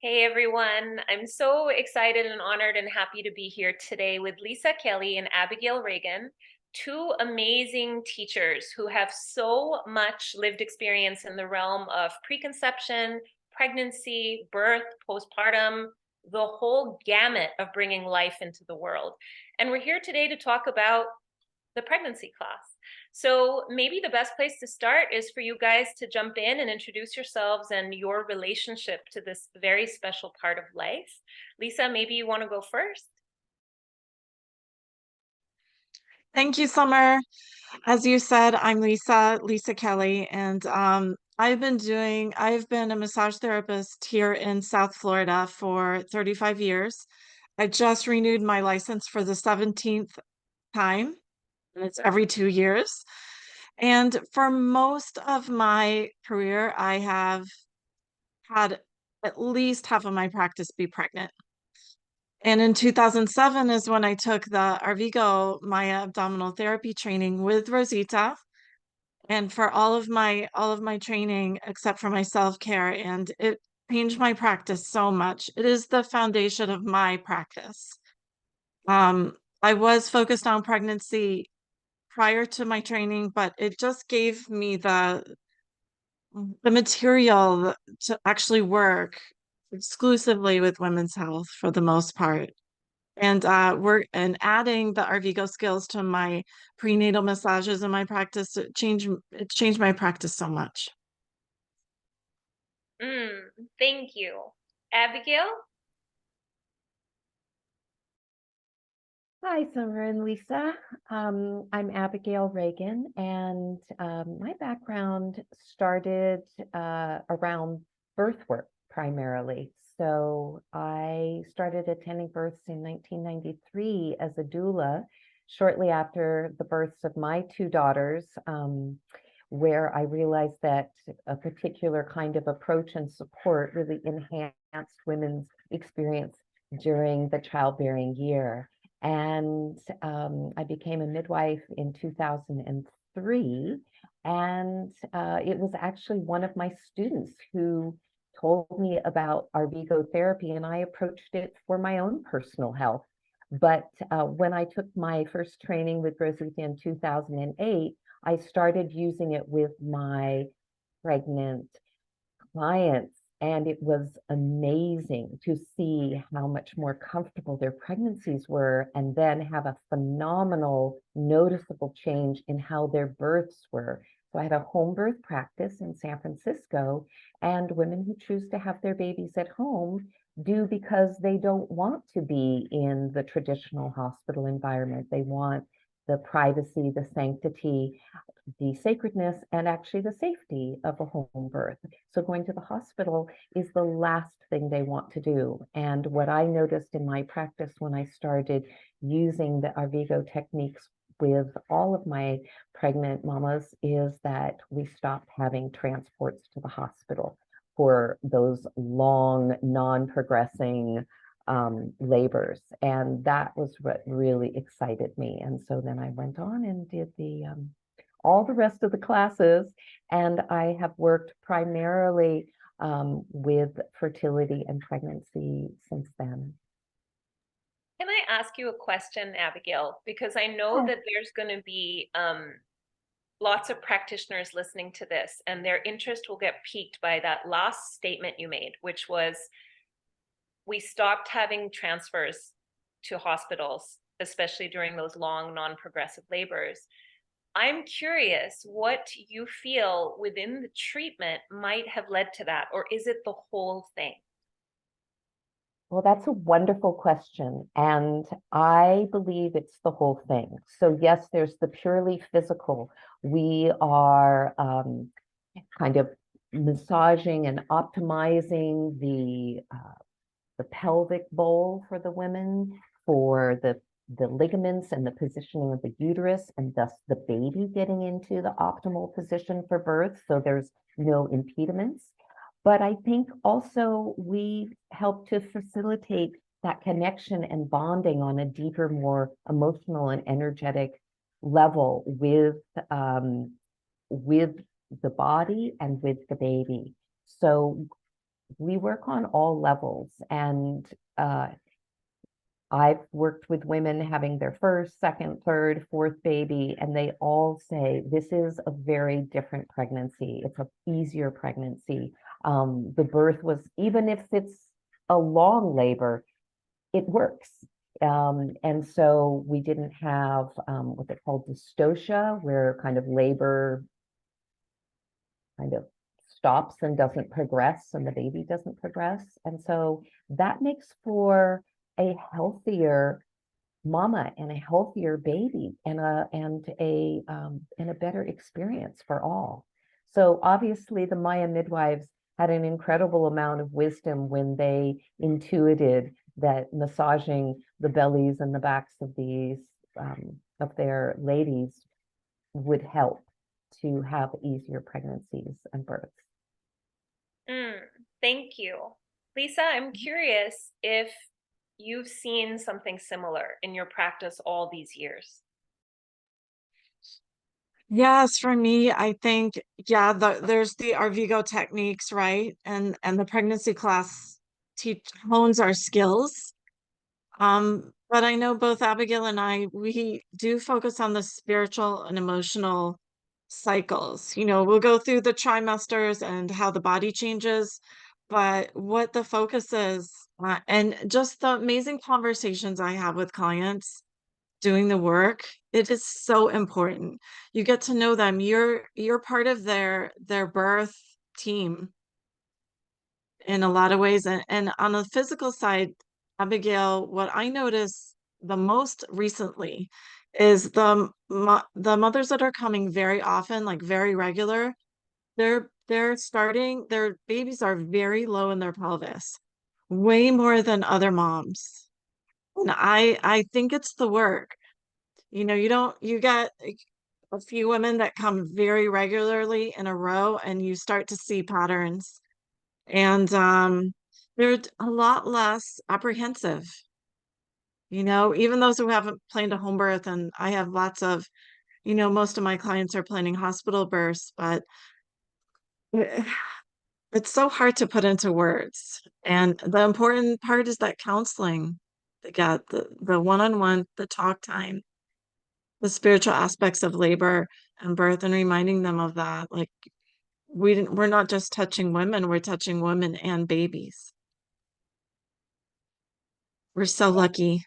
Hey everyone, I'm so excited and honored and happy to be here today with Lisa Kelly and Abigail Reagan, two amazing teachers who have so much lived experience in the realm of preconception, pregnancy, birth, postpartum, the whole gamut of bringing life into the world. And we're here today to talk about the pregnancy class. So maybe the best place to start is for you guys to jump in and introduce yourselves and your relationship to this very special part of life. Lisa, maybe you want to go first? Thank you, Summer. As you said, I'm Lisa Kelly, and I've been a massage therapist here in South Florida for 35 years. I just renewed my license for the 17th time, and it's every 2 years. And for most of my career, I have had at least half of my practice be pregnant. And in 2007 is when I took the Arvigo Maya abdominal therapy training with Rosita. And for all of my training, except for my self-care, and it changed my practice so much. It is the foundation of my practice. I was focused on pregnancy prior to my training, but it just gave me the material to actually work exclusively with women's health for the most part. And we're and adding the Arvigo skills to my prenatal massages in my practice, it's changed my practice so much. Mm, thank you. Abigail? Hi, Summer and Lisa. I'm Abigail Reagan, and my background started around birth work primarily. So I started attending births in 1993 as a doula, shortly after the births of my two daughters, where I realized that a particular kind of approach and support really enhanced women's experience during the childbearing year. And I became a midwife in 2003. And it was actually one of my students who told me about Arvigo therapy, and I approached it for my own personal health. But when I took my first training with Rosita in 2008, I started using it with my pregnant clients, and it was amazing to see how much more comfortable their pregnancies were, and then have a phenomenal, noticeable change in how their births were. So I have a home birth practice in San Francisco, and women who choose to have their babies at home do because they don't want to be in the traditional hospital environment. They want the privacy, the sanctity, the sacredness, and actually the safety of a home birth. So going to the hospital is the last thing they want to do. And what I noticed in my practice when I started using the Arvigo techniques with all of my pregnant mamas is that we stopped having transports to the hospital for those long, non-progressing labors. And that was what really excited me. And so then I went on and did all the rest of the classes, and I have worked primarily with fertility and pregnancy since then. Can I ask you a question, Abigail? Because I know Oh, that there's going to be lots of practitioners listening to this, and their interest will get piqued by that last statement you made, which was we stopped having transfers to hospitals, especially during those long non-progressive labors. I'm curious what you feel within the treatment might have led to that, or is it the whole thing? well, that's a wonderful question. And I believe it's the whole thing. So, yes, there's the purely physical. We are kind of massaging and optimizing the pelvic bowl for the women, for the ligaments and the positioning of the uterus, and thus the baby getting into the optimal position for birth. So there's no impediments. But I think also we help to facilitate that connection and bonding on a deeper, more emotional and energetic level with the body and with the baby. So we work on all levels, and I've worked with women having their first, second, third, fourth baby, and they all say this is a very different pregnancy. It's an easier pregnancy. The birth was, even if it's a long labor, it works. And so we didn't have what they call dystocia, where kind of labor kind of stops and doesn't progress, and the baby doesn't progress. And so that makes for a healthier mama and a healthier baby, and a better experience for all. So obviously the Maya midwives had an incredible amount of wisdom when they intuited that massaging the bellies and the backs of these of their ladies would help to have easier pregnancies and births. Thank you. Lisa, I'm curious if you've seen something similar in your practice all these years. Yes, for me, I think, yeah, there's the Arvigo techniques, right? And the pregnancy class hones our skills. But I know both Abigail and I, we do focus on the spiritual and emotional cycles. You know, we'll go through the trimesters and how the body changes, but what the focus is, and just the amazing conversations I have with clients doing the work, it is so important. You get to know them. You're part of their birth team in a lot of ways. And on the physical side, Abigail, what I notice the most recently is the mothers that are coming very often, like very regular, their babies are very low in their pelvis, way more than other moms. And I think it's the work. You know, you get a few women that come very regularly in a row and you start to see patterns. And they're a lot less apprehensive, you know, even those who haven't planned a home birth. And I have lots of, you know, most of my clients are planning hospital births, but eh, it's so hard to put into words. And the important part is that counseling, the one-on-one, the talk time, the spiritual aspects of labor and birth, and reminding them of that. Like we're not just touching women, we're touching women and babies. We're so lucky.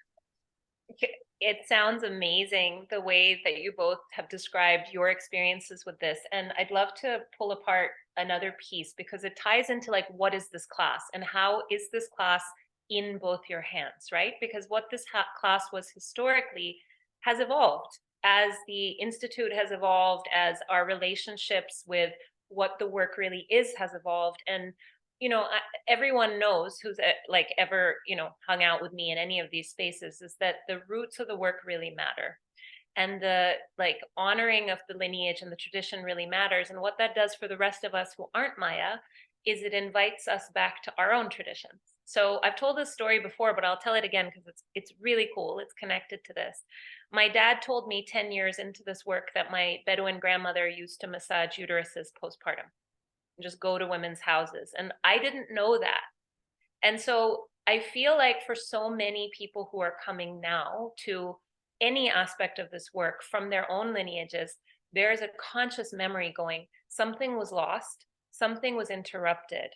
It sounds amazing the way that you both have described your experiences with this. And I'd love to pull apart another piece because it ties into like, what is this class and how is this class in both your hands, right? Because what this class was historically has evolved as the Institute has evolved, as our relationships with what the work really is has evolved. And you know, everyone knows who's like ever, you know, hung out with me in any of these spaces is that the roots of the work really matter. And the like honoring of the lineage and the tradition really matters. And what that does for the rest of us who aren't Maya is it invites us back to our own traditions. So I've told this story before, but I'll tell it again because it's really cool. It's connected to this. My dad told me 10 years into this work that my Bedouin grandmother used to massage uteruses postpartum, just go to women's houses. And I didn't know that. And so I feel like for so many people who are coming now to any aspect of this work from their own lineages, there is a conscious memory going, something was lost, something was interrupted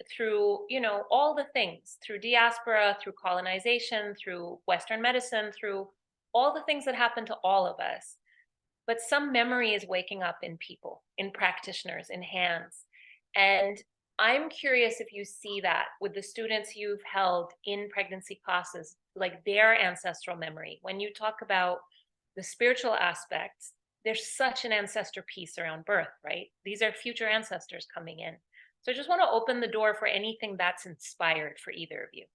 through, you know, all the things, through diaspora, through colonization, through Western medicine, through all the things that happen to all of us. But some memory is waking up in people, in practitioners, in hands. And I'm curious if you see that with the students you've held in pregnancy classes, like their ancestral memory. When you talk about the spiritual aspects, there's such an ancestor piece around birth, right? These are future ancestors coming in. So I just want to open the door for anything that's inspired for either of you.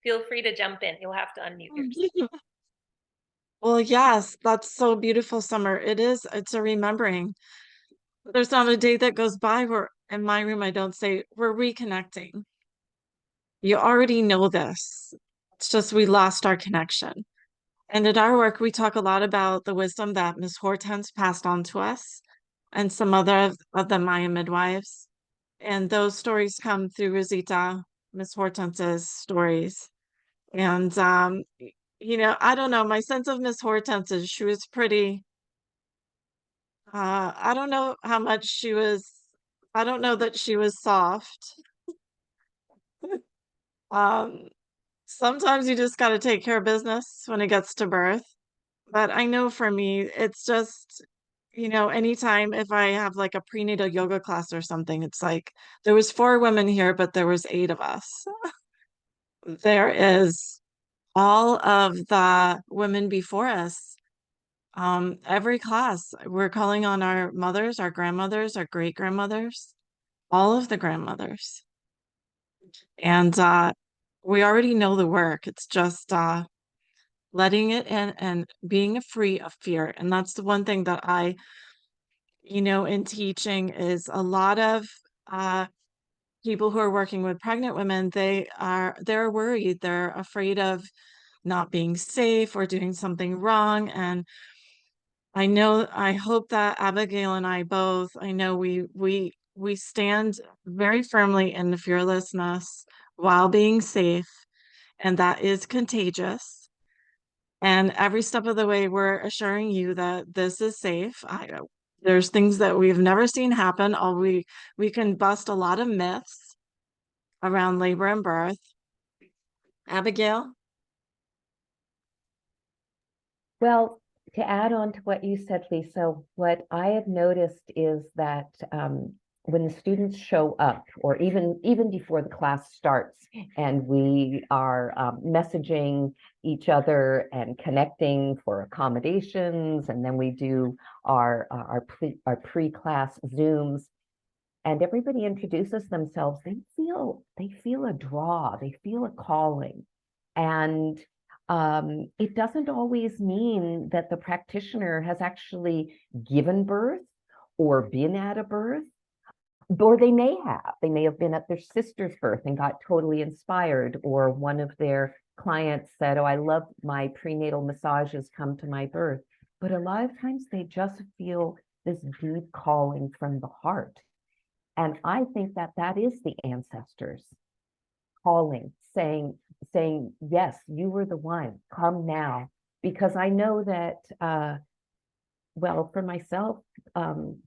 Feel free to jump in. You'll have to unmute yourself. Well, yes, that's so beautiful, Summer. It's a remembering. There's not a day that goes by where in my room I don't say we're reconnecting. You already know this. It's just we lost our connection. And in our work, we talk a lot about the wisdom that Miss Hortense passed on to us. and some other of the Maya midwives. And those stories come through Rosita, Miss Hortense's stories. And I don't know, my sense of Miss Hortense is she was pretty, I don't know how much she was, I don't know that she was soft. Um, Sometimes you just got to take care of business when it gets to birth. But I know for me, it's just, anytime if I have like a prenatal yoga class or something, it's like there was 4 women here, but there was 8 of us. There is all of the women before us. Every class, we're calling on our mothers, our grandmothers, our great grandmothers, all of the grandmothers. And we already know the work. It's just letting it in and being free of fear. And that's the one thing that in teaching is a lot of uh, people who are working with pregnant women, they're worried. They're afraid of not being safe or doing something wrong. And I hope that Abigail and I both, I know we stand very firmly in the fearlessness while being safe, and that is contagious. And every step of the way, we're assuring you that this is safe. There's things that we've never seen happen. We can bust a lot of myths around labor and birth. Abigail? Well, to add on to what you said, Lisa, what I have noticed is that when the students show up, or even before the class starts, and we are messaging each other and connecting for accommodations, and then we do our pre-class Zooms, and everybody introduces themselves, they feel a draw, they feel a calling, and it doesn't always mean that the practitioner has actually given birth or been at a birth, or they may have been at their sister's birth and got totally inspired, or one of their clients said, oh, I love my prenatal massages, come to my birth. But a lot of times they just feel this deep calling from the heart. And I think that that is the ancestors calling, saying, yes, you were the one, come now. Because I know that, well, for myself,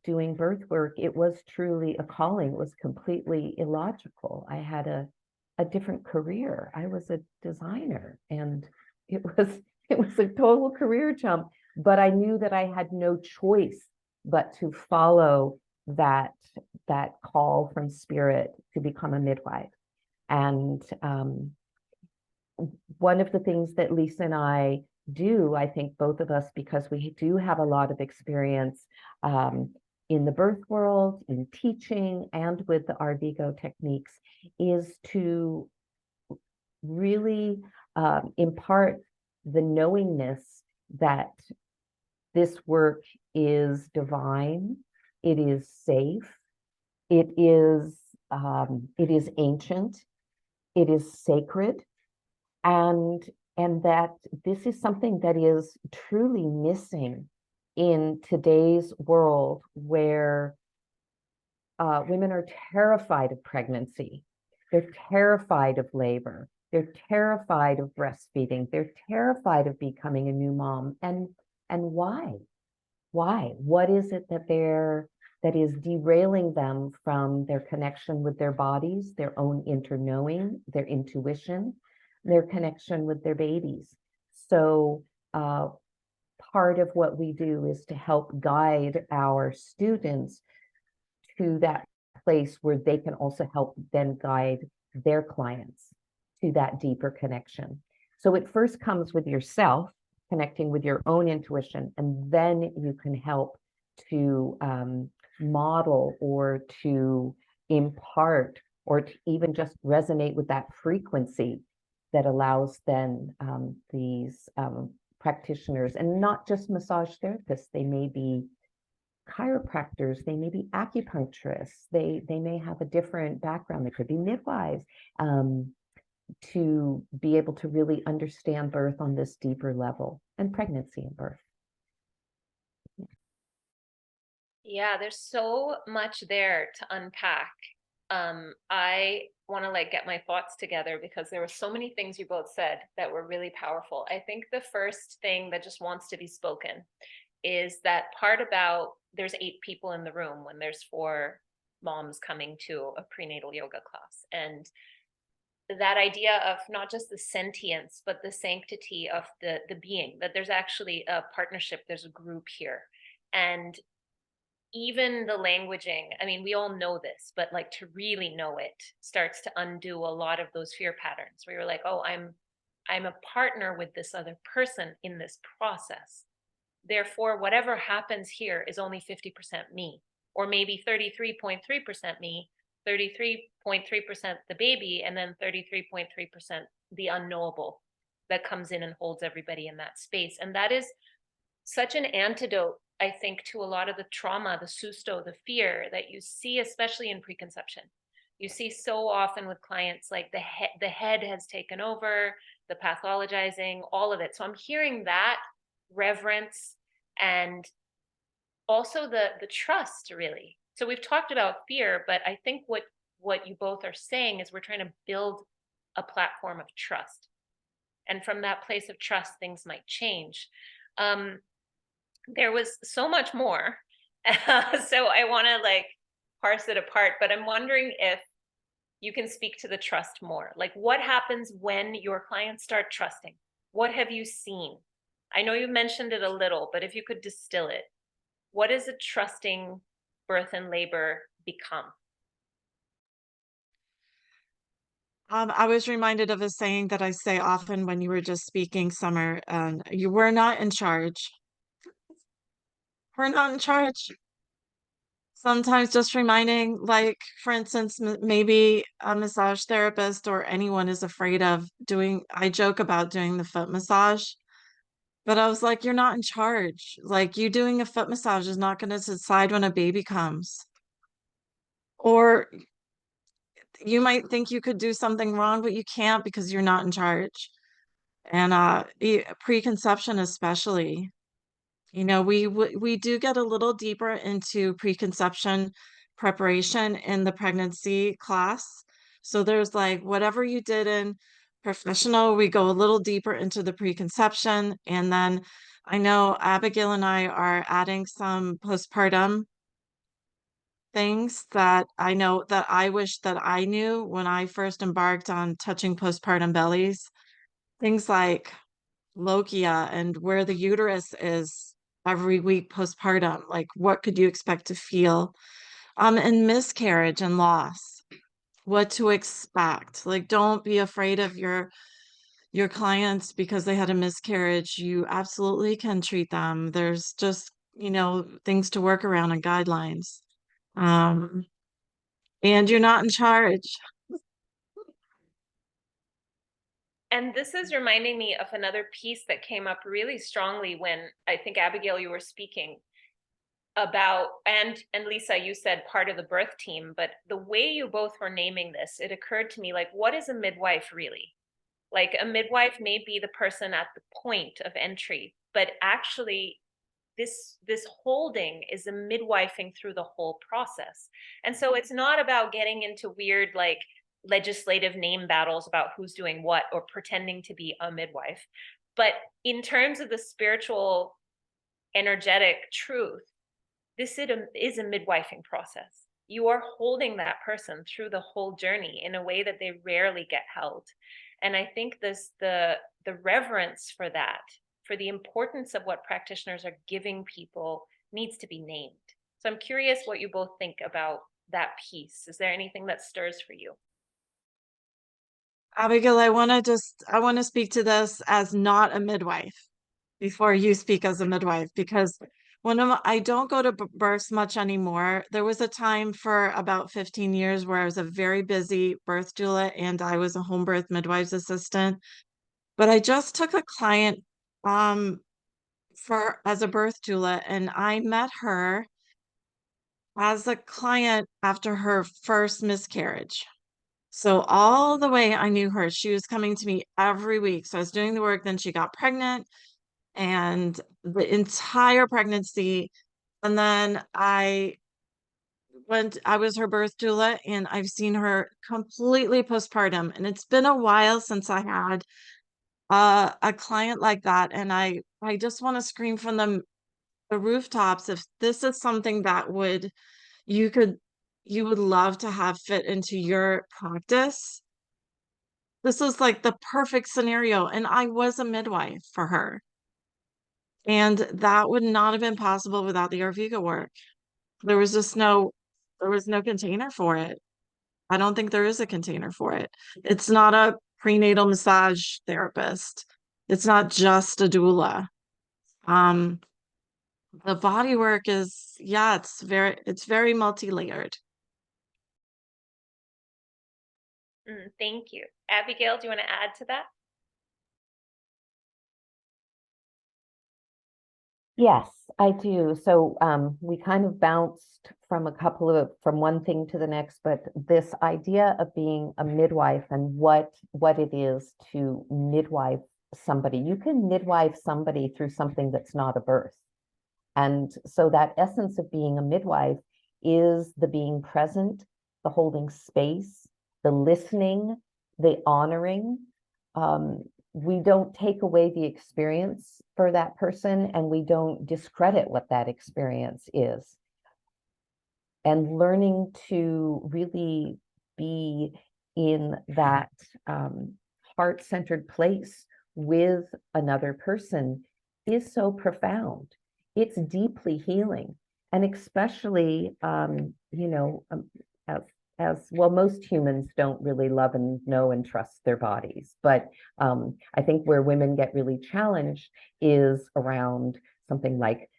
doing birth work, it was truly a calling. It was completely illogical. I had a different career. I was a designer, and it was a total career jump. But I knew that I had no choice but to follow that call from spirit to become a midwife. And one of the things that Lisa and I do, I think both of us, because we do have a lot of experience in the birth world, in teaching, and with the Arvigo techniques, is to really impart the knowingness that this work is divine, it is safe, it is ancient, it is sacred, and that this is something that is truly missing in today's world, where women are terrified of pregnancy, they're terrified of labor, they're terrified of breastfeeding, they're terrified of becoming a new mom. And why? What is it that is derailing them from their connection with their bodies, their own inner knowing, their intuition, their connection with their babies? So part of what we do is to help guide our students to that place where they can also help then guide their clients to that deeper connection. So it first comes with yourself, connecting with your own intuition, and then you can help to model or to impart or to even just resonate with that frequency that allows then these practitioners, and not just massage therapists, they may be chiropractors, they may be acupuncturists, they may have a different background, they could be midwives, to be able to really understand birth on this deeper level, and pregnancy and birth. Yeah, there's so much there to unpack. I want to like get my thoughts together because there were so many things you both said that were really powerful. I think the first thing that just wants to be spoken is that part about there's 8 people in the room when there's 4 moms coming to a prenatal yoga class. And that idea of not just the sentience, but the sanctity of the being, that there's actually a partnership, there's a group here. And even the languaging, I mean, we all know this, but like to really know it starts to undo a lot of those fear patterns where you're like, oh, I'm a partner with this other person in this process. Therefore, whatever happens here is only 50% me, or maybe 33.3% me, 33.3% the baby, and then 33.3% the unknowable that comes in and holds everybody in that space. And that is such an antidote, I think, to a lot of the trauma, the susto, the fear that you see, especially in preconception. You see so often with clients, like the head has taken over, the pathologizing, all of it. So I'm hearing that reverence and also the trust, really. So we've talked about fear, but I think what you both are saying is we're trying to build a platform of trust. And from that place of trust, things might change. There was so much more. So I want to like parse it apart, but I'm wondering if you can speak to the trust more. Like what happens when your clients start trusting? What have you seen? I know you mentioned it a little, but if you could distill it, what does a trusting birth and labor become? I was reminded of a saying that I say often when you were just speaking, Summer. You were not in charge. We're not in charge. Sometimes just reminding, like, for instance, maybe a massage therapist or anyone is afraid of doing, I joke about doing the foot massage, but I was like, you're not in charge. Like, you doing a foot massage is not going to decide when a baby comes. Or you might think you could do something wrong, but you can't because you're not in charge. And preconception especially. You know, we do get a little deeper into preconception preparation in the pregnancy class. So there's like whatever you did in professional, we go a little deeper into the preconception. And then I know Abigail and I are adding some postpartum things that I know that I wish that I knew when I first embarked on touching postpartum bellies. Things like lochia and where the uterus is every week postpartum. Like, what could you expect to feel? And miscarriage and loss, what to expect. Like, don't be afraid of your clients because they had a miscarriage. You absolutely can treat them. There's just, things to work around and guidelines. Um, and you're not in charge. And this is reminding me of another piece that came up really strongly when I think Abigail, you were speaking about, and Lisa, you said part of the birth team, but the way you both were naming this, it occurred to me like, what is a midwife really? Like a midwife may be the person at the point of entry, but actually this holding is a midwifing through the whole process. And so it's not about getting into weird like legislative name battles about who's doing what or pretending to be a midwife. But in terms of the spiritual energetic truth, this is a midwifing process. You are holding that person through the whole journey in a way that they rarely get held. And I think the reverence for that, for the importance of what practitioners are giving people, needs to be named. So I'm curious what you both think about that piece. Is there anything that stirs for you? Abigail, I want to speak to this as not a midwife before you speak as a midwife because I don't go to births much anymore. There was a time for about 15 years where I was a very busy birth doula and I was a home birth midwife's assistant. But I just took a client um for as a birth doula and I met her as a client after her first miscarriage. So all the way I knew her. She was coming to me every week. So I was doing the work, then she got pregnant and the entire pregnancy And then I was her birth doula, and I've seen her completely postpartum. And it's been a while since I had a client like that. And I just want to scream from the rooftops, if this is something that you could, you would love to have fit into your practice. This is like the perfect scenario. And I was a midwife for her. And that would not have been possible without the Arviga work. There was just there was no container for it. I don't think there is a container for it. It's not a prenatal massage therapist. It's not just a doula. Um, the body work is, yeah, it's very multi-layered. Thank you. Abigail, do you want to add to that? Yes, I do. So we kind of bounced from from one thing to the next, but this idea of being a midwife and what it is to midwife somebody. You can midwife somebody through something that's not a birth. And so that essence of being a midwife is the being present, the holding space, the listening, the honoring. We don't take away the experience for that person, and we don't discredit what that experience is. And learning to really be in that heart-centered place with another person is so profound. It's deeply healing. And especially, as well, most humans don't really love and know and trust their bodies. But I think where women get really challenged is around something like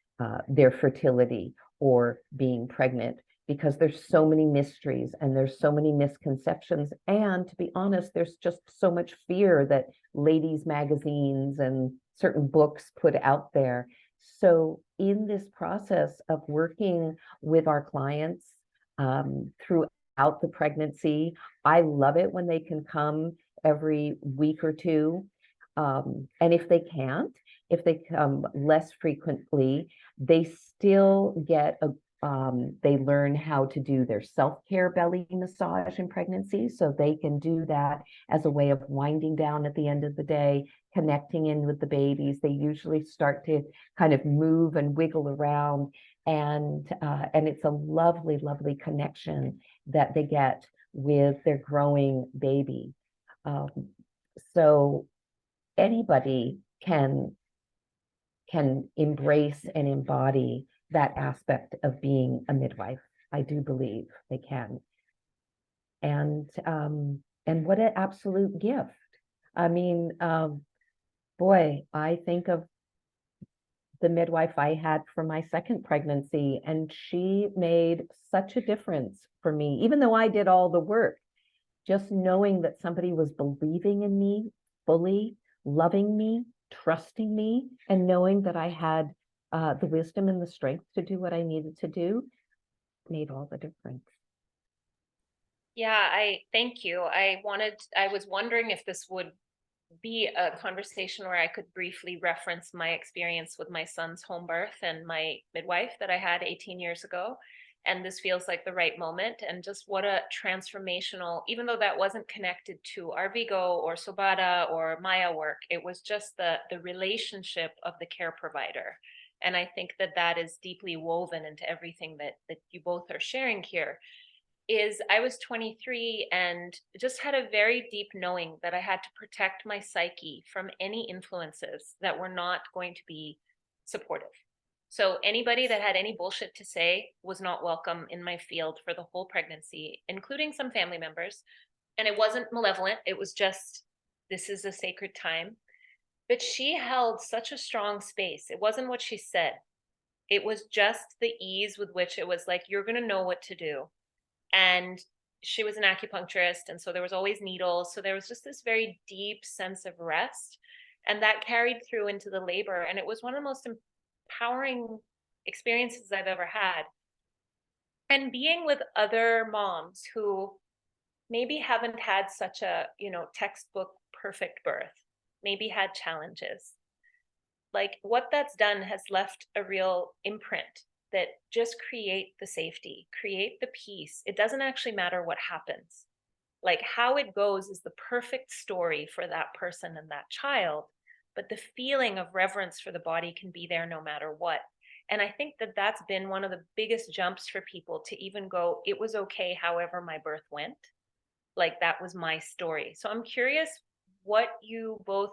their fertility or being pregnant, because there's so many mysteries and there's so many misconceptions. And to be honest, there's just so much fear that ladies' magazines and certain books put out there. So in this process of working with our clients throughout the pregnancy, I love it when they can come every week or two. And if they can't, if they come less frequently, they still get they learn how to do their self-care belly massage in pregnancy, so they can do that as a way of winding down at the end of the day, connecting in with the babies. They usually start to kind of move and wiggle around, and it's a lovely, lovely connection that they get with their growing baby. So anybody can embrace and embody that aspect of being a midwife. I do believe they can. And what an absolute gift. I mean, boy, I think of the midwife I had for my second pregnancy, and she made such a difference for me, even though I did all the work. Just knowing that somebody was believing in me fully, loving me, trusting me, and knowing that I had the wisdom and the strength to do what I needed to do made all the difference. Yeah, I thank you. I was wondering if this would be a conversation where I could briefly reference my experience with my son's home birth and my midwife that I had 18 years ago. And this feels like the right moment. And just what a transformational, even though that wasn't connected to Arvigo or Sobata or Maya work, it was just the relationship of the care provider. And I think that that is deeply woven into everything that you both are sharing here. Is I was 23 and just had a very deep knowing that I had to protect my psyche from any influences that were not going to be supportive. So anybody that had any bullshit to say was not welcome in my field for the whole pregnancy, including some family members. And it wasn't malevolent. It was just, this is a sacred time. But she held such a strong space. It wasn't what she said. It was just the ease with which it was like, you're going to know what to do. And she was an acupuncturist, and so there was always needles, so there was just this very deep sense of rest, and that carried through into the labor. And it was one of the most empowering experiences I've ever had. And being with other moms who maybe haven't had such a textbook perfect birth, maybe had challenges, like what that's done has left a real imprint that just create the safety, create the peace. It doesn't actually matter what happens. Like how it goes is the perfect story for that person and that child, but the feeling of reverence for the body can be there no matter what. And I think that that's been one of the biggest jumps for people, to even go, it was okay however my birth went. Like that was my story. So I'm curious what you both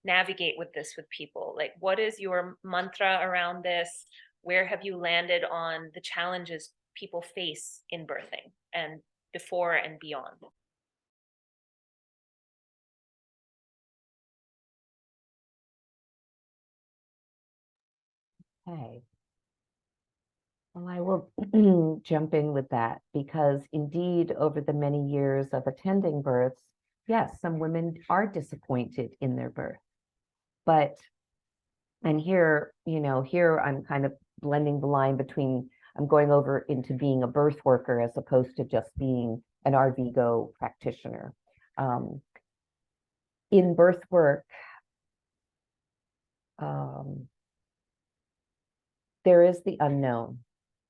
navigate with this with people. Like what is your mantra around this? Where have you landed on the challenges people face in birthing and before and beyond? Okay. Well, I will jump in with that because indeed, over the many years of attending births, yes, some women are disappointed in their birth. But, and here, here I'm kind of blending the line between, I'm going over into being a birth worker as opposed to just being an RVGO practitioner. In birth work, there is the unknown.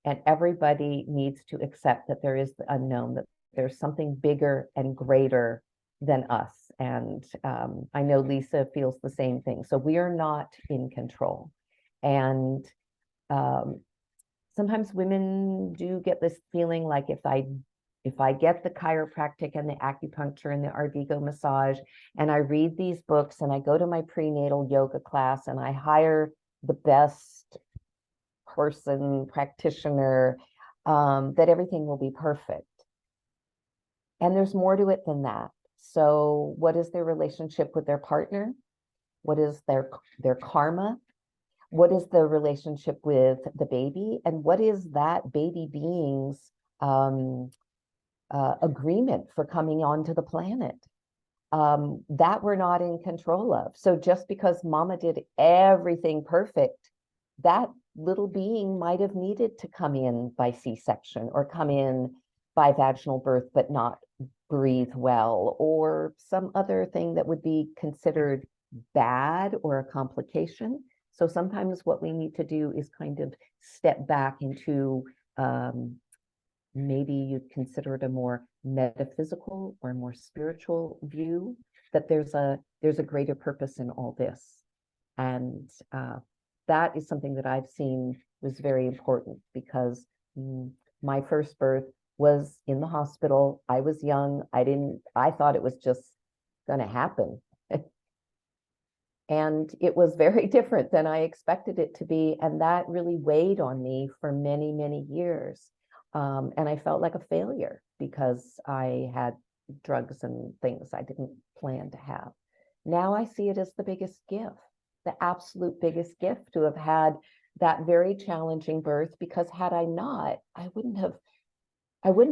And everybody needs to accept that there is the unknown, that there's something bigger and greater than us. And I know Lisa feels the same thing. So we are not in control. And sometimes women do get this feeling like if I get the chiropractic and the acupuncture and the RVGO massage, and I read these books and I go to my prenatal yoga class and I hire the best person, practitioner, that everything will be perfect. And there's more to it than that. So what is their relationship with their partner? What is their karma? What is the relationship with the baby? And what is that baby being's agreement for coming onto the planet? That we're not in control of. So just because mama did everything perfect, that little being might have needed to come in by C-section or come in by vaginal birth, but not breathe well, or some other thing that would be considered bad or a complication. So sometimes what we need to do is kind of step back into maybe you'd consider it a more metaphysical or more spiritual view, that there's a greater purpose in all this. And that is something that I've seen was very important, because my first birth was in the hospital. I was young. I thought it was just going to happen. And it was very different than I expected it to be. And that really weighed on me for many, many years. And I felt like a failure because I had drugs and things I didn't plan to have. Now I see it as the biggest gift, the absolute biggest gift, to have had that very challenging birth, because had I not, I wouldn't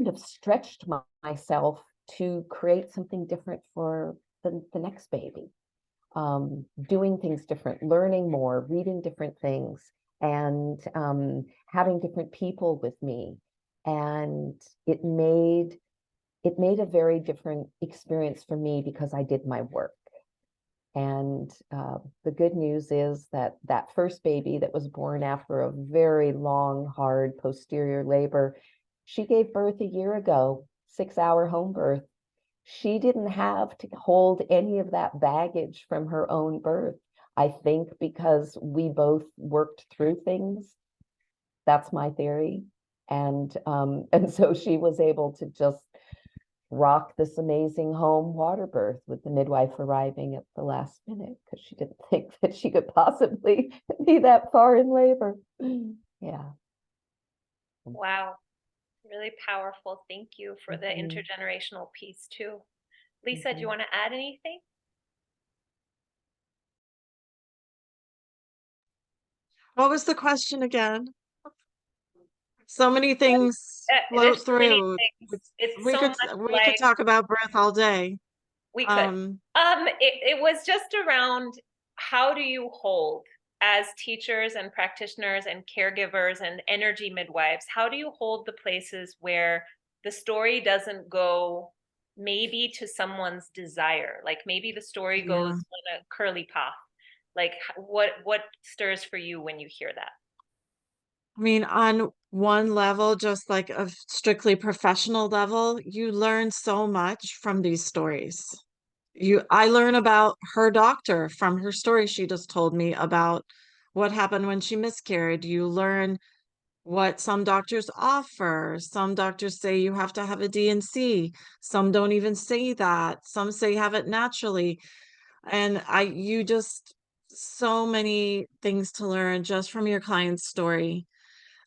have stretched myself to create something different for the next baby. Doing things different, learning more, reading different things, and having different people with me. And it made a very different experience for me because I did my work. And the good news is that that first baby that was born after a very long, hard posterior labor, she gave birth a year ago, 6-hour home birth. She didn't have to hold any of that baggage from her own birth. I think because we both worked through things. That's my theory. And so she was able to just rock this amazing home water birth with the midwife arriving at the last minute, because she didn't think that she could possibly be that far in labor. Yeah. Wow. Really powerful. Thank you for the intergenerational piece too. Lisa, do you want to add anything? What was the question again? So many things There's float so many through. things. It's We so could much we could like talk about birth all day. we could. It was just around, how do you hold, as teachers and practitioners and caregivers and energy midwives, how do you hold the places where the story doesn't go maybe to someone's desire? Like maybe the story goes on a curly path. Like what stirs for you when you hear that? I mean, on one level, just like a strictly professional level, you learn so much from these stories. I learn about her doctor from her story she just told me about what happened when she miscarried. You learn what some doctors offer. Some doctors say you have to have a D&C. Some don't even say that. Some say have it naturally. And you just, so many things to learn just from your client's story.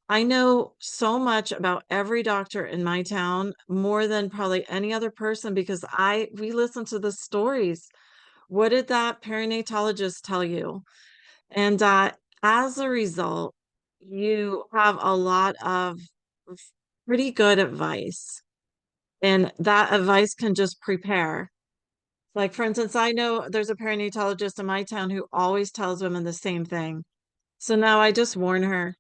I know so much about every doctor in my town, more than probably any other person, because we listen to the stories. What did that perinatologist tell you? And as a result, you have a lot of pretty good advice. And that advice can just prepare. Like, for instance, I know there's a perinatologist in my town who always tells women the same thing. So now I just warn her.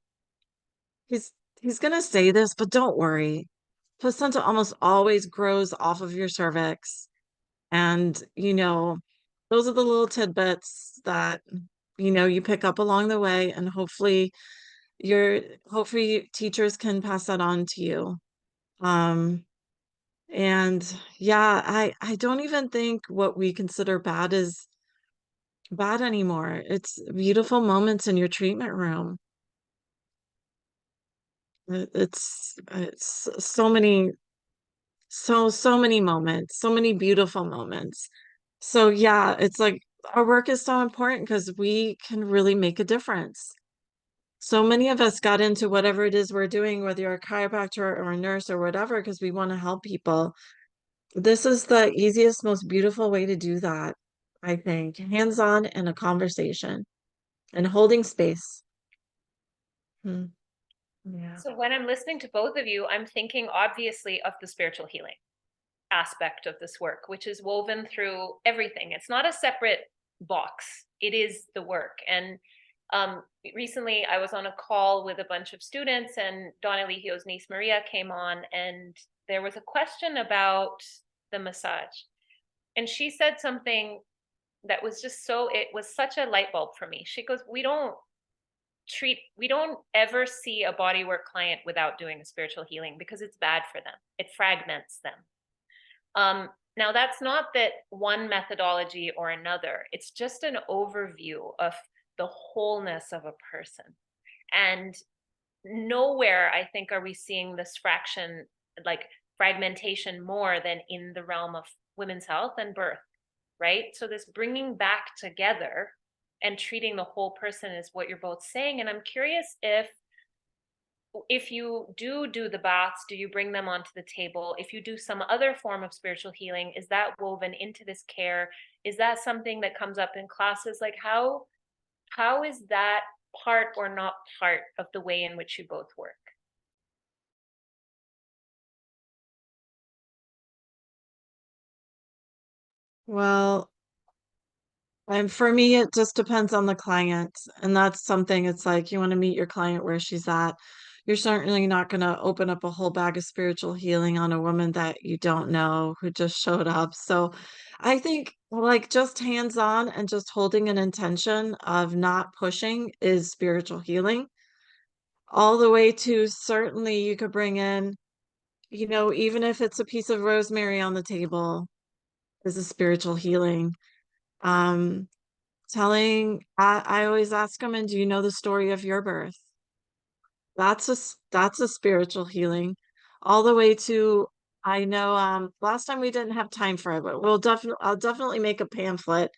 He's he's gonna say this, but don't worry. Placenta almost always grows off of your cervix. And, those are the little tidbits that, you pick up along the way, and hopefully teachers can pass that on to you. Um, and yeah, I don't even think what we consider bad is bad anymore. It's beautiful moments in your treatment room. It's so many moments, so many beautiful moments. So yeah, it's like our work is so important because we can really make a difference. So many of us got into whatever it is we're doing, whether you're a chiropractor or a nurse or whatever, because we want to help people. This is the easiest, most beautiful way to do that, I think. Hands-on in a conversation and holding space. Hmm. Yeah. So when I'm listening to both of you, I'm thinking obviously of the spiritual healing aspect of this work, which is woven through everything. It's not a separate box. It is the work. And recently I was on a call with a bunch of students, and Don Eligio's niece Maria came on, and there was a question about the massage. And she said something that was it was such a light bulb for me. She goes, we don't ever see a bodywork client without doing a spiritual healing because it's bad for them. It fragments them. Now, that's not that one methodology or another. It's just an overview of the wholeness of a person. And nowhere, I think, are we seeing this fragmentation more than in the realm of women's health and birth, right? So this bringing back together and treating the whole person is what you're both saying. And I'm curious if you do the baths, do you bring them onto the table? If you do some other form of spiritual healing, is that woven into this care? Is that something that comes up in classes? Like how is that part or not part of the way in which you both work? Well, and for me, it just depends on the client. And that's something, it's like you want to meet your client where she's at. You're certainly not going to open up a whole bag of spiritual healing on a woman that you don't know who just showed up. So I think like just hands-on and just holding an intention of not pushing is spiritual healing. All the way to certainly you could bring in, even if it's a piece of rosemary on the table is a spiritual healing. Um, I always ask them, and do you know the story of your birth? That's a spiritual healing. All the way to, I know, last time we didn't have time for it, but I'll definitely make a pamphlet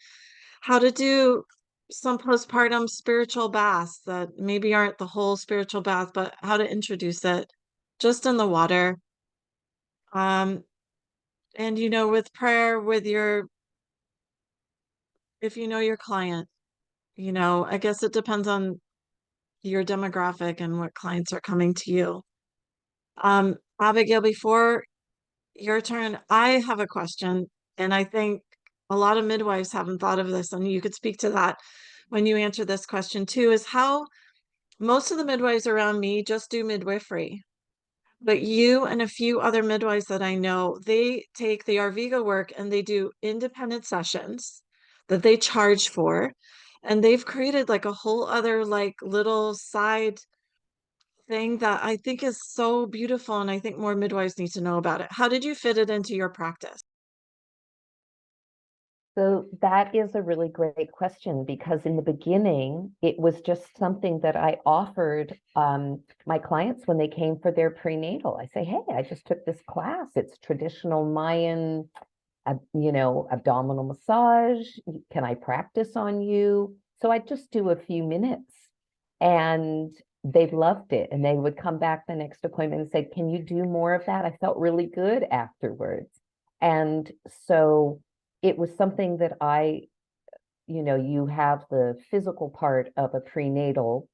how to do some postpartum spiritual baths that maybe aren't the whole spiritual bath, but how to introduce it just in the water. Um, and with prayer, if you know your client, I guess it depends on your demographic and what clients are coming to you. Abigail, before your turn, I have a question, and I think a lot of midwives haven't thought of this, and you could speak to that when you answer this question too, is how most of the midwives around me just do midwifery. But you and a few other midwives that I know, they take the Arviga work and they do independent sessions that they charge for. And they've created like a whole other like little side thing that I think is so beautiful, and I think more midwives need to know about it. How did you fit it into your practice? So that is a really great question because in the beginning, it was just something that I offered my clients when they came for their prenatal. I say, hey, I just took this class. It's traditional Mayan, abdominal massage. Can I practice on you? So I just do a few minutes, and they loved it. And they would come back the next appointment and say, can you do more of that? I felt really good afterwards. And so it was something that you have the physical part of a prenatal,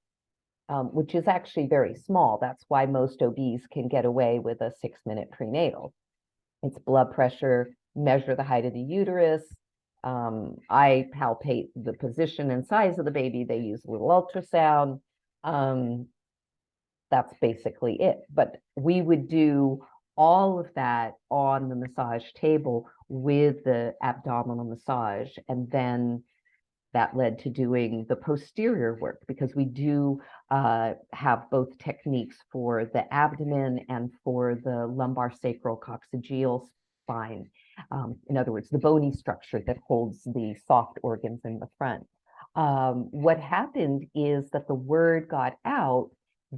which is actually very small. That's why most OBs can get away with a 6-minute prenatal. It's blood pressure, measure the height of the uterus. I palpate the position and size of the baby. They use a little ultrasound. That's basically it. But we would do all of that on the massage table with the abdominal massage. And then that led to doing the posterior work because we do have both techniques for the abdomen and for the lumbar sacral coccygeal spine. In other words, the bony structure that holds the soft organs in the front. What happened is that the word got out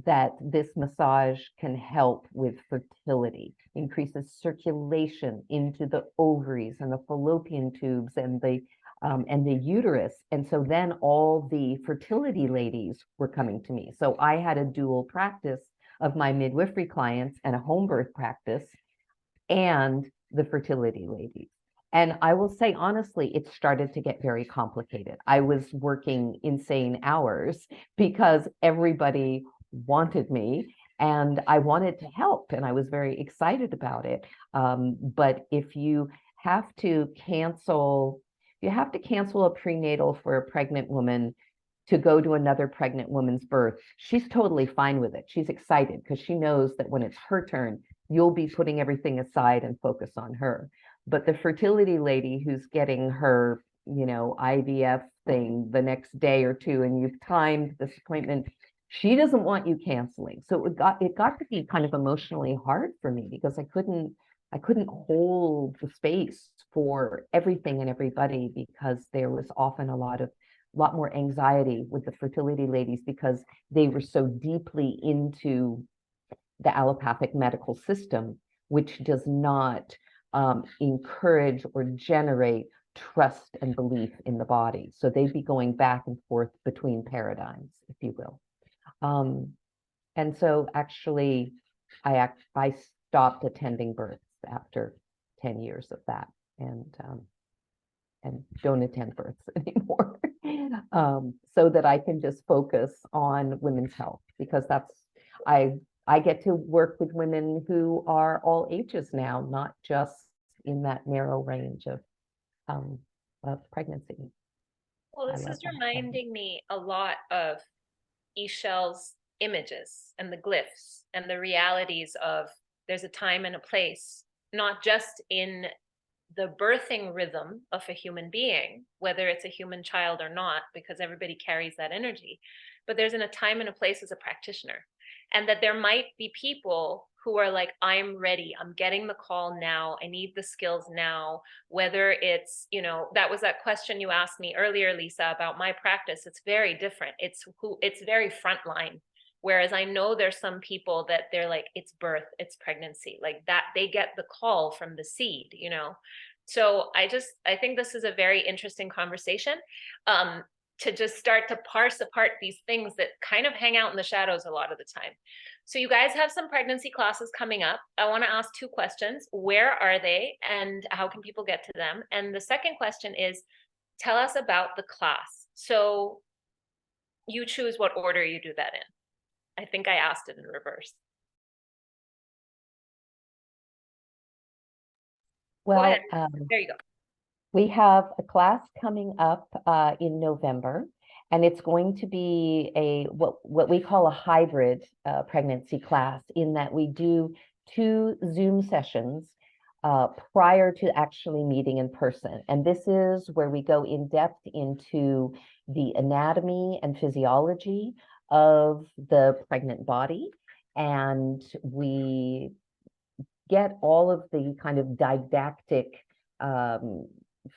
that this massage can help with fertility, increases circulation into the ovaries and the fallopian tubes and the uterus. And so then all the fertility ladies were coming to me. So I had a dual practice of my midwifery clients and a home birth practice and the fertility ladies. And I will say, honestly, it started to get very complicated. I was working insane hours because everybody wanted me and I wanted to help and I was very excited about it. But if you have to cancel a prenatal for a pregnant woman to go to another pregnant woman's birth, she's totally fine with it. She's excited because she knows that when it's her turn, you'll be putting everything aside and focus on her. But the fertility lady who's getting her, IVF thing the next day or two, and you've timed this appointment, she doesn't want you canceling. So it got to be kind of emotionally hard for me because I couldn't hold the space for everything and everybody because there was often a lot more anxiety with the fertility ladies because they were so deeply into the allopathic medical system, which does not encourage or generate trust and belief in the body. So they'd be going back and forth between paradigms, if you will. And so actually, I stopped attending births after 10 years of that, and don't attend births anymore, so that I can just focus on women's health because I get to work with women who are all ages now, not just in that narrow range of pregnancy. Well, this is reminding me a lot of Ishel's images and the glyphs and the realities of there's a time and a place, not just in the birthing rhythm of a human being, whether it's a human child or not, because everybody carries that energy, but there's a time and a place as a practitioner. And that there might be people who are like, I'm ready, I'm getting the call now, I need the skills now, whether it's, that was that question you asked me earlier, Lisa, about my practice. It's very different. It's very frontline. Whereas I know there's some people that they're like, it's birth, it's pregnancy, like that, they get the call from the seed, So I think this is a very interesting conversation. To just start to parse apart these things that kind of hang out in the shadows a lot of the time. So you guys have some pregnancy classes coming up. I want to ask 2 questions. Where are they and how can people get to them? And the second question is, tell us about the class. So you choose what order you do that in. I think I asked it in reverse. Well, go ahead. There you go. We have a class coming up in November, and it's going to be what we call a hybrid pregnancy class, in that we do 2 Zoom sessions prior to actually meeting in person. And this is where we go in depth into the anatomy and physiology of the pregnant body. and we get all of the kind of didactic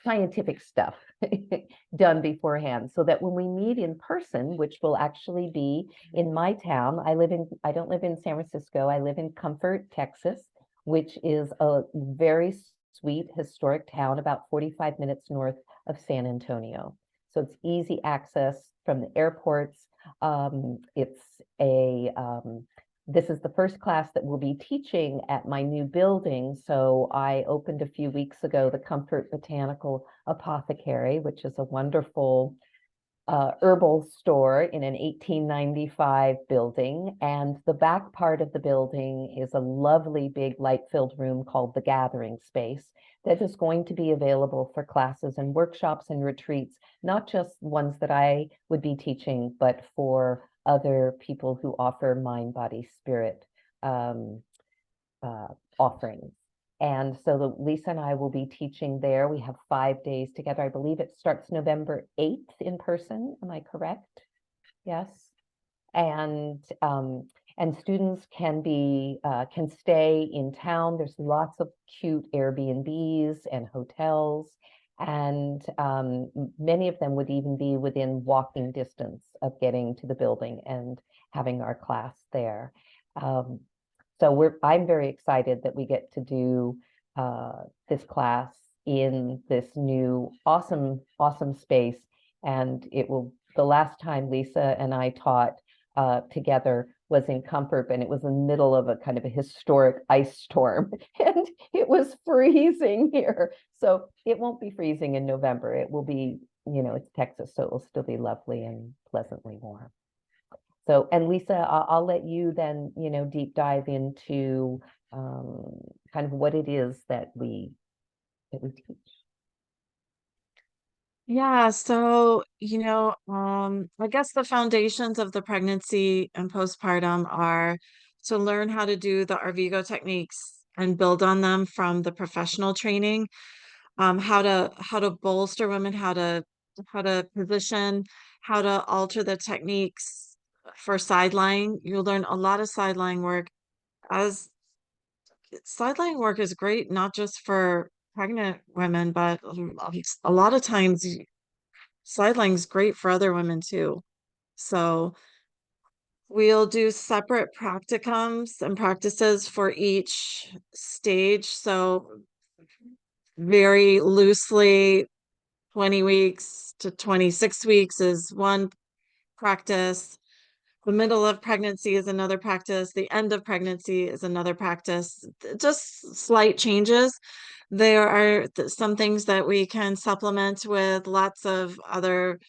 scientific stuff done beforehand, so that when we meet in person, which will actually be in my town, I don't live in San Francisco, I live in Comfort, Texas, which is a very sweet historic town about 45 minutes north of San Antonio. So it's easy access from the airports. This is the first class that we'll be teaching at my new building. So I opened a few weeks ago the Comfort Botanical Apothecary, which is a wonderful herbal store in an 1895 building. And the back part of the building is a lovely big light-filled room called the Gathering Space that is going to be available for classes and workshops and retreats, not just ones that I would be teaching, but for other people who offer mind, body, spirit offerings. And so Lisa and I will be teaching there. We have 5 days together. I believe it starts November 8th in person. Am I correct? Yes. And students can stay in town. There's lots of cute Airbnbs and hotels, and many of them would even be within walking distance of getting to the building and having our class there. So I'm very excited that we get to do this class in this new awesome space. And the last time Lisa and I taught together was in Comfort, and it was in the middle of a kind of a historic ice storm, and it was freezing here. So it won't be freezing in November. It will be, it's Texas, so it will still be lovely and pleasantly warm. So, and Lisa, I'll let you then, deep dive into kind of what it is that we teach. Yeah, so, I guess the foundations of the pregnancy and postpartum are to learn how to do the Arvigo techniques and build on them from the professional training, how to bolster women, how to position, how to alter the techniques for side lying. You'll learn a lot of side lying work, as side lying work is great, not just for pregnant women, but a lot of times side lying is great for other women too. So we'll do separate practicums and practices for each stage. So very loosely, 20 weeks to 26 weeks is one practice. The middle of pregnancy is another practice. The end of pregnancy is another practice. Just slight changes. There are some things that we can supplement with lots of other,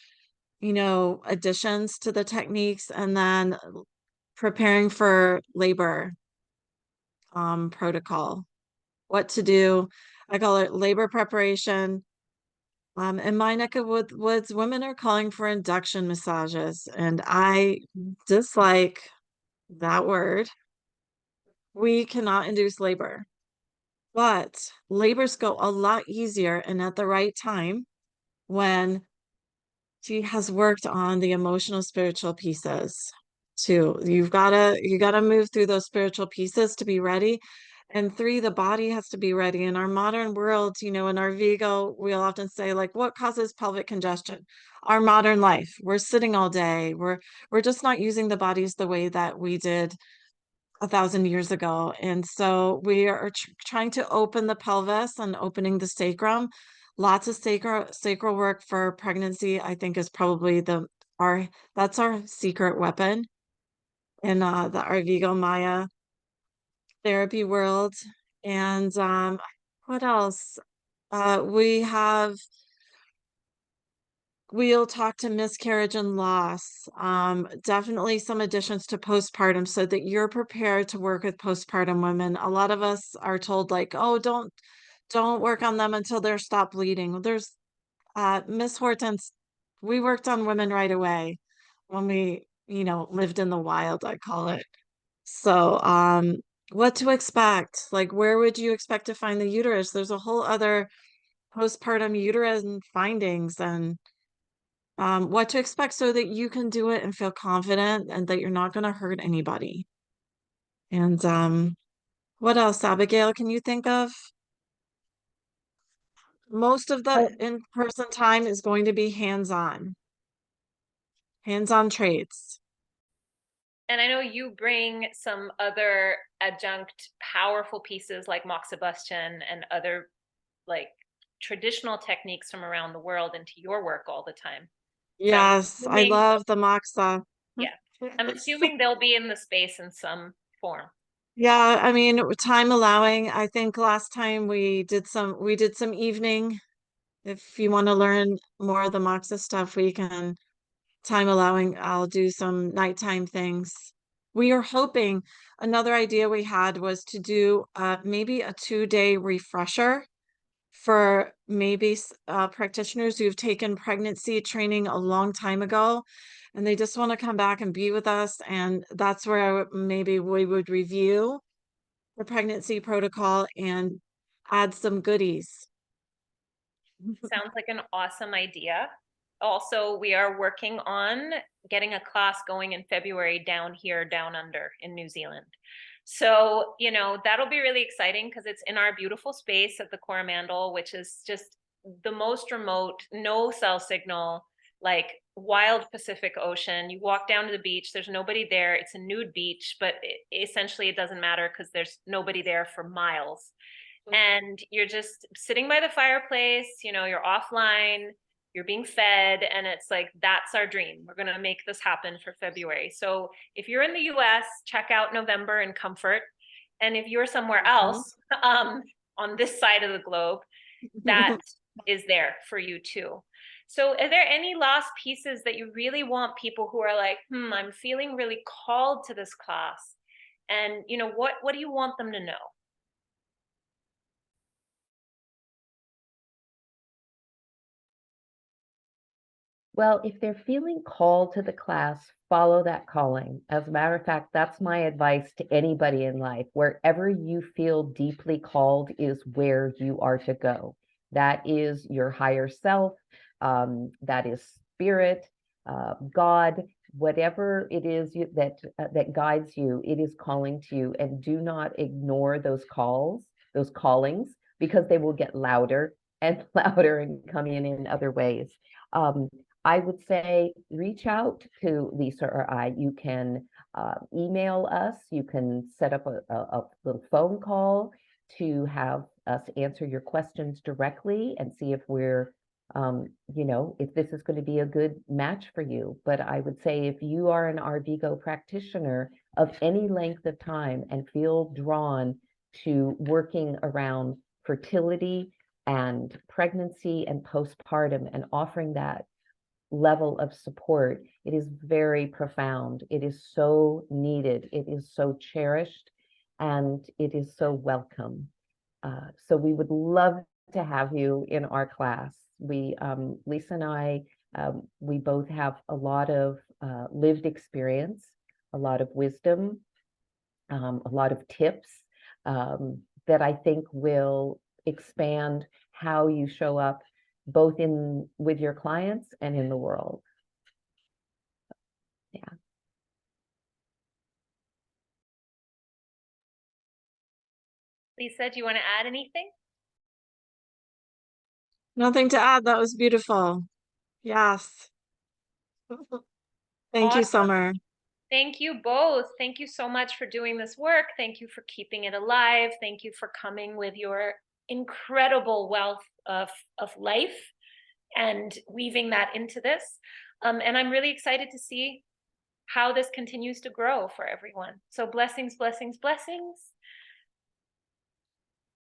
additions to the techniques, and then preparing for labor protocol. What to do. I call it labor preparation. In my neck of woods, women are calling for induction massages, and I dislike that word. We cannot induce labor, but labors go a lot easier and at the right time when she has worked on the emotional, spiritual pieces too. You gotta move through those spiritual pieces to be ready. And 3, the body has to be ready. In our modern world, in our Vigo, we'll often say, like, what causes pelvic congestion? Our modern life. We're sitting all day. We're just not using the bodies the way that we did 1,000 years ago. And so we are trying to open the pelvis and opening the sacrum. Lots of sacral work for pregnancy, I think, is probably that's our secret weapon in the Arvigo Maya therapy world. And what else? We'll talk to miscarriage and loss. Definitely some additions to postpartum so that you're prepared to work with postpartum women. A lot of us are told, like, oh, don't work on them until they're stopped bleeding. There's Miss Hortense, we worked on women right away when we, lived in the wild, I call it. So, what to expect? Like, where would you expect to find the uterus? There's a whole other postpartum uterine findings, and what to expect so that you can do it and feel confident and that you're not going to hurt anybody. And what else, Abigail, can you think of? Most of the Oh, in-person time is going to be hands-on trades. And I know you bring some other adjunct powerful pieces like moxibustion and other like traditional techniques from around the world into your work all the time. So I'm Yes, I assuming, love the moxa. yeah, I'm Yes. assuming they'll be in the space in some form. Yeah, I mean, time allowing, I think last time we did some evening. If you want to learn more of the moxa stuff, we can, time allowing, I'll do some nighttime things. We are hoping, another idea we had was to do maybe a 2-day refresher for maybe practitioners who've taken pregnancy training a long time ago and they just want to come back and be with us. And that's where maybe we would review the pregnancy protocol and add some goodies. Sounds like an awesome idea. Also, we are working on getting a class going in February down here, down under in New Zealand. So, that'll be really exciting because it's in our beautiful space at the Coromandel, which is just the most remote, no cell signal, like wild Pacific Ocean. You walk down to the beach, there's nobody there. It's a nude beach, but essentially it doesn't matter because there's nobody there for miles. And you're just sitting by the fireplace, you're offline, you're being fed, and it's like, that's our dream. We're going to make this happen for February. So if you're in the US, check out November in comfort. And if you're somewhere else, on this side of the globe, that is there for you too. So are there any last pieces that you really want people who are like, I'm feeling really called to this class? And what do you want them to know? well, if they're feeling called to the class, follow that calling. As a matter of fact, that's my advice to anybody in life. Wherever you feel deeply called is where you are to go. That is your higher self, that is spirit, God, whatever it is that guides you, it is calling to you. And do not ignore those calls, those callings, because they will get louder and louder and come in other ways. Um, I would say reach out to Lisa or I. You can email us. You can set up a little phone call to have us answer your questions directly and see if we're, if this is going to be a good match for you. But I would say if you are an RVGO practitioner of any length of time and feel drawn to working around fertility and pregnancy and postpartum and offering that level of support, it is very profound. It is so needed. It is so cherished, and it is so welcome. So we would love to have you in our class. Lisa and I, we both have a lot of lived experience, a lot of wisdom, a lot of tips that I think will expand how you show up both in with your clients and in the world. Yeah. Lisa, do you want to add anything? Nothing to add. That was beautiful. Yes. Thank you, Awesome. Summer. Thank you both. Thank you so much for doing this work. Thank you for keeping it alive. Thank you for coming with your incredible wealth of life and weaving that into this. And I'm really excited to see how this continues to grow for everyone. So blessings, blessings, blessings.